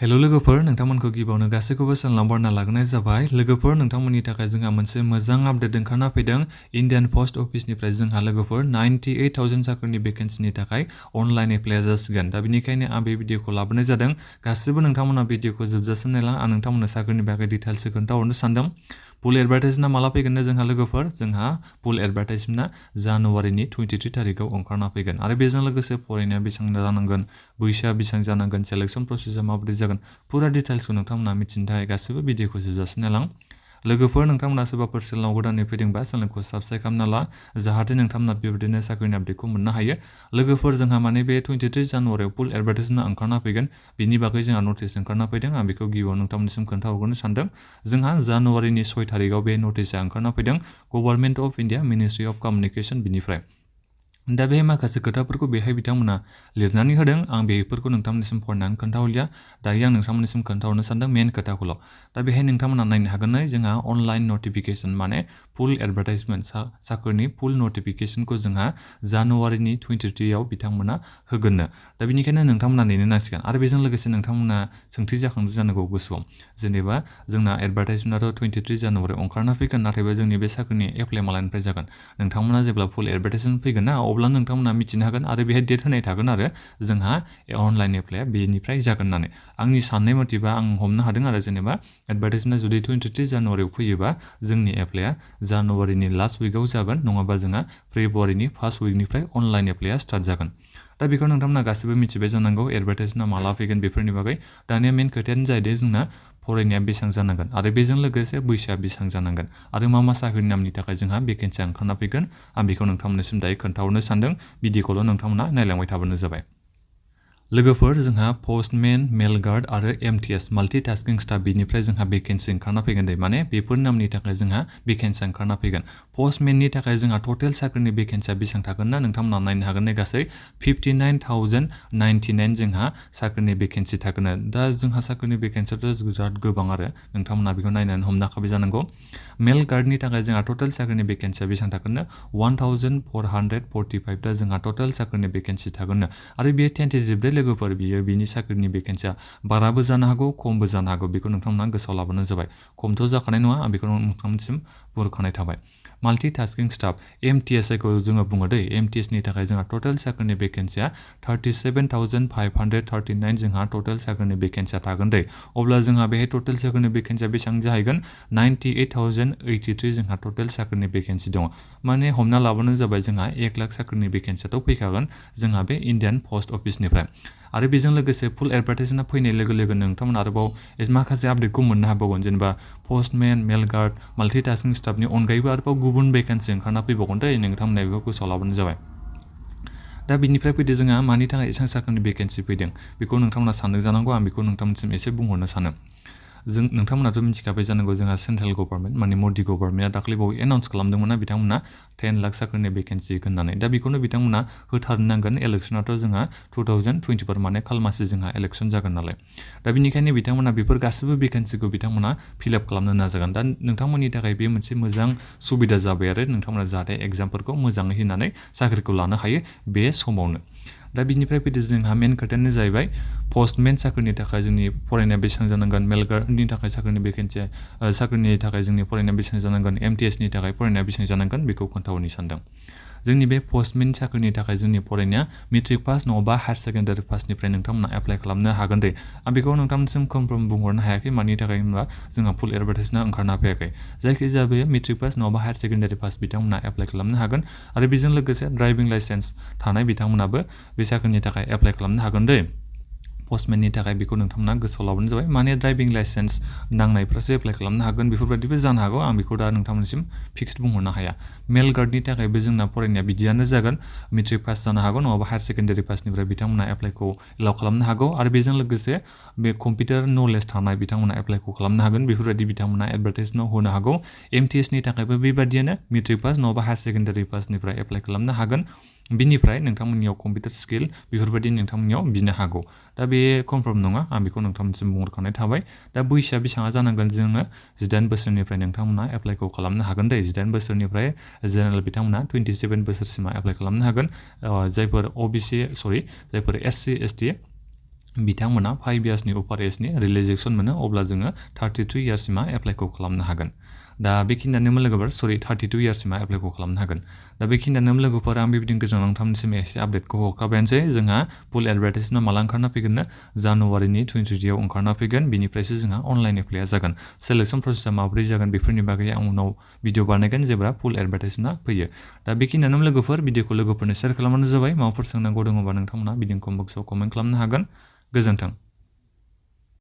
Hello लोगोफोर नोंथांमोनखौ गिबियावनो गासैखौबो चेनेलाव बरायना लाग्रोनाय जाबाय। लोगोफोर नोंथांमोननि थाखाय जोंहा मोनसे मोजां आपडेट ओंखारना फैदों। इन्डियान पोस्ट अफिसनिफ्राय जोंहा लोगोफोर 98,000 साख्रिनि भेकेन्सिनि थाखाय अनलाइन एप्लाइ जासिगोन। दा बेनिखायनो आं बे भिडिअखौ लाबोनाय जादों। गासिबो नोंथांमोना भिडिअखौ जोबजासिम नायलां। आं नोंथांमोननो साख्रिनि बागै डिटेल्स खोन्थाहरनो सानदों। फुल एडभार्टाइजमेन्टआ माला फैगोननो जोंहा लोगोफोर जोंहा फुल एडभार्टाइजमेन्टआ जानुवारिनि 23 थारिखआव ओंखारना फैगोन आरो बेजों लोगोसे फरायनाया बेसेबां जानांगोन, बैसोआ बेसेबां जानांगोन, सेलेक्सन प्रसेसआ माबोरै जागोन पुरा डिटेल्सखौ नोंथांमोना मिथिनो थाखाय गासिबो भिडिअखौ जोबजासिम नायलां। लोगोफोर नोंथांमोना सोरबाफोर चेनेलाव गोदानै फैदोंबा चेनेलखौ साबस्क्राइब खालामना ला जाहाथे नोंथांमोना बेबायदिनो साख्रिनि आपडेटखौ मोननो हायो। लोगोफोर जोंहा माने बे 23 जानुवारियाव फुल एडभार्टाइजमेन्टआ ओंखारना फैगोन। बिनि बागै जोंहा नटिस ओंखारना फैदों। आं बेखौ गिबियाव नोंथांमोननिसिम खोन्थाहरनो सानदों। जोंहा जानुवारिनि 6 थारिखआव बे नटिसआ ओंखारना फैदों government of India ministry of communication बिनिफ्राय। दा बे माखासे खोथाफोरखौ बेहाय बिथांमोना लिरनानै होदों। आं बेफोरखौ नोंथांमोननिसिम फरायनानै खोन्थाहरलिया। दायो आं नोंथांमोननिसिम खोन्थाहरनो सानदों मेन खोथाखौल'। दा बेहाय नोंथांमोना नायनो हागोन जोंहा अनलाइन नटिफिकेसन माने फुल एडभार्टाइजमेन्ट साख्रिनि फुल नटिफिकेसनखौ जोंहा जानुवारिनि 23 आव बिथांमोना होगोननो। दा बेनिखायनो नोंथांमोना नेनो नांसिगोन आरो बेजों लोगोसे नोंथांमोना सोंथि जाखांदों जानांगौ गोसोआव जेनेबा जोंना एडभार्टाइजमेन्टआथ' 23 जानुवारियाव ओंखारना फैगोन नाथायबा जोंनि बे साख्रिनि एप्लाइ मालानिफ्राय जागोन। नोंथांमोना जेब्ला फुल एडभार्टाइजमेन्ट फैगोन ना अब्ला नोंथांमोना मिथिनो हागोन आरो बेहाय डेट होनाय थागोन आरो जोंहा अनलाइन एप्लाइआ बेनिफ्राय जागोन होननानै। आंनि साननाय मथेबा आं हमनो हादों आरो जेनेबा एडभार्टाइजमेन्टआ जुदि 23 जानुवारियाव फैयोबा जोंनि एप्लाइआ जानुवारिनि लास्ट उइकआव जागोन नङाबा जोंहा फेब्रुवारिनि फार्स्ट उइकनिफ्राय अनलाइन एप्लाइआ स्टार्ट जागोन। दा बेखौ नोंथांमोना गासिबो मिथिबाय जानांगौ एडभार्टाइजमेन्टआ माला फैगोन बेफोरनि बागै। दानिया मेन खोथायानो जाहैदों जोंना फरायनाया बेसेबां जानांगोन आरो बेजों लोगोसे बैसोआ बेसेबां जानांगोन आरो मा साख्रिनि नामनि थाखाय जोंहा भेकेन्सिया ओंखारना फैगोन। आं बेखौ नोंथांमोननिसिम दायो खोन्थाहरनो सानदों। भिडिअखौल' नोंथांमोना नायलांबाय थाबानो जाबाय। लोगोफोर जोंहा पस्टमेन, मेल गार्ड आरो MTS माल्टि टास्किं स्टाफ बिनिफ्राय जोंहा भेकेन्सि ओंखारना फैगोन दे माने बेफोर नामनि थाखाय जोंहा भेकेन्सि ओंखारना फैगोन। पस्टमेननि थाखाय जोंहा टटेल साख्रिनि भेकेन्सिया बेसेबां थागोन ना नोंथांमोना नायनो हागोन गासै 59,099 जोंहा साख्रिनि भेकेन्सि थागोन। दा जोंहा साख्रिनि भेकेन्सियाथ' बिराद गोबां आरो नोंथांमोना बेखौ नायनानै हमनो हाखाबाय जानांगौ। मेल गार्डनि थाखाय जोंहा टटेल साख्रिनि भेकेन्सिया बेसेबां थागोन 1445 दा जोंहा टटेल साख्रिनि भेकेन्सि थागोन आरो बेयो टेन्टेटिभ लोगोफोर बियो बिनि साख्रिनि भेकेन्सिया बाराबो जानो हागौ खमबो जानो हागौ बेखौ नोंथांमोना गोसोआव लाबानो जाबाय। खमथ' जाखानाय नङा आं बेखौ नोंथांमोनसिम बुंहरखानाय थाबाय। माल्टि टास्किं स्टाफ MTS जायखौ जोङो बुङो दै MTSनि थाखाय जोंहा टटेल साख्रिनि भेकेन्सिया 37,539 जोंहा टटेल साख्रिनि भेकेन्सिया थागोन दै। अब्ला जोंहा बेहाय टटेल साख्रिनि भेकेन्सिया बेसेबां जाहैगोन 98,083 जोंहा टटेल साख्रिनि भेकेन्सि दङ। माने हमना लाबानो जाबाय जोंहा 1 लाख साख्रिनि भेकेन्सियाथ' फैखागोन जोंहा बे इन्डियान पोस्ट अफिसनिफ्राय। आरो बेजों लोगोसे फुल एडभार्टाइजमेन्टआ फैनाय लोगो लोगोनो नोंथांमोना आरोबाव माखासे आपडेटखौ मोननो हाबावगोन जेनेबा पस्टमेन, मेल गार्ड, माल्टि टास्किं स्टाफनि अनगायैबो आरोबाव गुबुन भेकेन्सि ओंखारना फैबावगोन दै नोंथांमोना बेखौ गोसोआव लाबानो जाबाय। दा बिनिफ्राय फैदो जोंहा मानि थाखाय एसेबां साख्रिनि भेकेन्सि फैदों बेखौ नोंथांमोना सानदों जानांगौ। आं बेखौ नोंथांमोनसिम एसे बुंहरनो सानो। नोंथांमोनाथ' मिथिखाबाय जानांगौ जोंहा सेन्ट्रेल गभर्नमेन्ट माने मदि गभर्नमेन्टआ दाख्लैबावै एनाउन्स खालामदोंमोन बिथांमोना 10 लाख साख्रिनि भेकेन्सि होननानै। दा बेखौनो बिथांमोना होथारनांगोन। इलेक्सनाथ' जोंहा 2024 माने खालमासि जोंहा इलेक्सन जागोन नालाय। दा बेनिखायनो बिथांमोना बेफोर गासिबो भेकेन्सिखौ बिथांमोना फिलआप खालामनो नाजागोन। दा नोंथांमोननि थाखाय बे मोनसे मोजां सुबिदा जाबाय आरो नोंथांमोना जाहाथे एग्जामफोरखौ मोजाङै होनानै साख्रिखौ लानो हायो बे समावनो। दा बिनिफ्राय फैदो जोंहा मेन खोथायानो जाहैबाय पस्टमेन साख्रिनि थाखाय जोंनि फरायनाया बेसेबां जानांगोन, मेल गार्डनि थाखाय साख्रिनि भेकेन्सिया साख्रिनि थाखाय जोंनि फरायनाया बेसेबां जानांगोन, MTSनि थाखाय फरायनाया बेसेबां जानांगोन बेखौ खोन्थाहरनो सानदों। जोंनि बे पस्टमेन साख्रिनि थाखाय जोंनि फरायनाया मेट्रिक पास नङाबा हायार सेकेन्डारि पासनिफ्राय नोंथांमोना एप्लाइ खालामनो हागोन दे। आं बेखौ नोंथांमोनसिम कनफार्म बुंहरनो हायाखै मानि थाखाय होनबा जोंहा फुल एडभार्टाइजमेन्टआ ओंखारना फैयाखै। जायखिजाया बे मेट्रिक पास नङाबा हायार सेकेन्डारि पास बिथांमोना एप्लाइ खालामनो हागोन आरो बेजों लोगोसे ड्राइभिं लाइसेन्स थानाय बिथांमोनाबो बे साख्रिनि थाखाय एप्लाइ खालामनो हागोन दे। पस्टमेननि थाखाय बेखौ नोंथांमोना गोसोआव लाबानो जाबाय माने ड्राइभिं लाइसेन्स नांनायफ्रासो एप्लाइ खालामनो हागोन बेफोरबायदिबो जानो हागौ। आं बेखौ दा नोंथांमोनसिम फिक्स बुंहरनो हाया। मेल गार्डनि थाखायबो जोंना फरायनाया बिदियानो जागोन मेट्रिक पास जानो हागौ नङाबा हायार सेकेन्डारि पासनिफ्राय बिथांमोना एप्लाइखौ एलाउ खालामनो हागौ आरो बेजों लोगोसे बे कम्पिउटार नलेज थानाय बिथांमोना एप्लाइखौ खालामनो हागोन बेफोरबायदि बिथांमोना एडभार्टाइजमेन्टआव होनो हागौ। MTSनि थाखायबो बेबादियानो मेट्रिक पास नङाबा हायार सेकेन्डारि पासनिफ्राय एप्लाइ खालामनो हागोन। बिनिफ्राय नोंथांमोननियाव कम्पिउटार स्किल बेफोरबायदि नोंथांमोननियाव बिनो हागौ। दा बे कनफार्म नङा आं बेखौ नोंथांमोनसिम बुंहरखानाय थाबाय। दा बैसोआ बेसेबां जानांगोन जोङो 18 बोसोरनिफ्राय नोंथांमोना एप्लाइखौ खालामनो हागोन दे। 18 बोसोरनिफ्राय जेनेरेल बिथांमोना 27 बोसोरसिमा एप्लाइ खालामनो हागोन। जायफोर जायफोर SC ST बिथांमोना 5 इयार्सनि अपार एजनि रिलेक्सेसन मोनो अब्ला जोङो 32 इयार्ससिमा एप्लाइखौ खालामनो हागोन। दा बेखिनियानो लोगोफोर 32 इयार्ससिमा एप्लाइखौ खालामनो हागोन। दा बेखिनियानो लोगोफोर आं बेबायदिनो गोजान नोंथांनिसिम एसे आपडेटखौ हरखाबायानोसै। जोंहा फुल एडभार्टाइजमेन्टआ माला ओंखारना फैगोननो जानुवारिनि 23 आव ओंखारना फैगोन। बिनिफ्रायसो जोंहा अनलाइन एप्लाइआ जागोन। सेलेक्सन प्रसेसआ माबोरै जागोन बेफोरनि बागै आं उनाव भिडिअ बानायगोन जेब्ला फुल एडभार्टाइजमेन्टआ फैयो। दा बेखिनियानो लोगोफोर भिडिअखौ लोगोफोरनो शेयार खालामबानो जाबाय। माबाफोर सोंनांगौ दङबा नोंथांमोना भिडिअ कमेन्ट बक्सआव कमेन्ट खालामनो हागोन। गोजोन्थों।